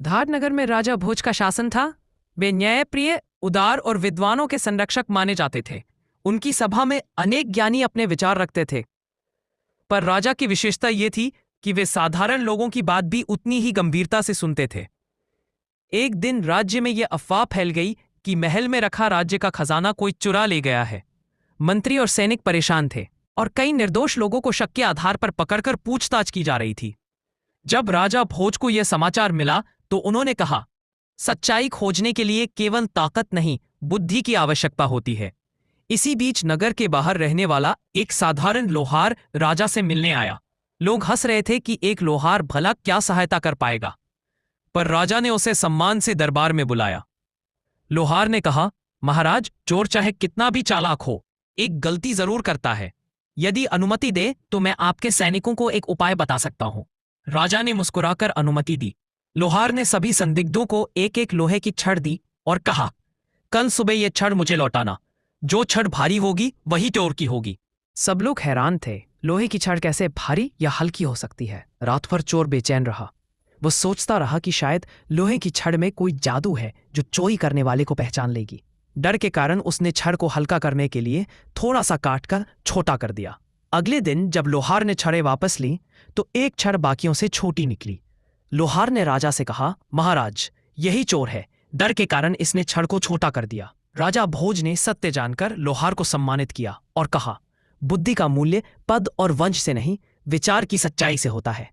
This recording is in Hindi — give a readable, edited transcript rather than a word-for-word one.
धारनगर में राजा भोज का शासन था। वे न्यायप्रिय, उदार और विद्वानों के संरक्षक माने जाते थे। उनकी सभा में अनेक ज्ञानी अपने विचार रखते थे, पर राजा की विशेषता ये थी कि वे साधारण लोगों की बात भी उतनी ही गंभीरता से सुनते थे। एक दिन राज्य में यह अफवाह फैल गई कि महल में रखा राज्य का खजाना कोई चुरा ले गया है। मंत्री और सैनिक परेशान थे और कई निर्दोष लोगों को शक के आधार पर पकड़कर पूछताछ की जा रही थी। जब राजा भोज को यह समाचार मिला तो उन्होंने कहा, सच्चाई खोजने के लिए केवल ताकत नहीं, बुद्धि की आवश्यकता होती है। इसी बीच नगर के बाहर रहने वाला एक साधारण लोहार राजा से मिलने आया। लोग हंस रहे थे कि एक लोहार भला क्या सहायता कर पाएगा, पर राजा ने उसे सम्मान से दरबार में बुलाया। लोहार ने कहा, महाराज, चोर चाहे कितना भी चालाक हो, एक गलती जरूर करता है। यदि अनुमति दे तो मैं आपके सैनिकों को एक उपाय बता सकता हूं। राजा ने मुस्कुराकर अनुमति दी। लोहार ने सभी संदिग्धों को एक एक लोहे की छड़ दी और कहा, कल सुबह यह छड़ मुझे लौटाना। जो छड़ भारी होगी वही चोर की होगी। सब लोग हैरान थे, लोहे की छड़ कैसे भारी या हल्की हो सकती है। रात भर चोर बेचैन रहा। वो सोचता रहा कि शायद लोहे की छड़ में कोई जादू है जो चोरी करने वाले को पहचान लेगी। डर के कारण उसने छड़ को हल्का करने के लिए थोड़ा सा काटकर छोटा कर दिया। अगले दिन जब लोहार ने छड़ें वापस ली तो एक छड़ बाकियों से छोटी निकली। लोहार ने राजा से कहा, महाराज, यही चोर है। डर के कारण इसने छड़ को छोटा कर दिया। राजा भोज ने सत्य जानकर लोहार को सम्मानित किया और कहा, बुद्धि का मूल्य पद और वंश से नहीं, विचार की सच्चाई से होता है।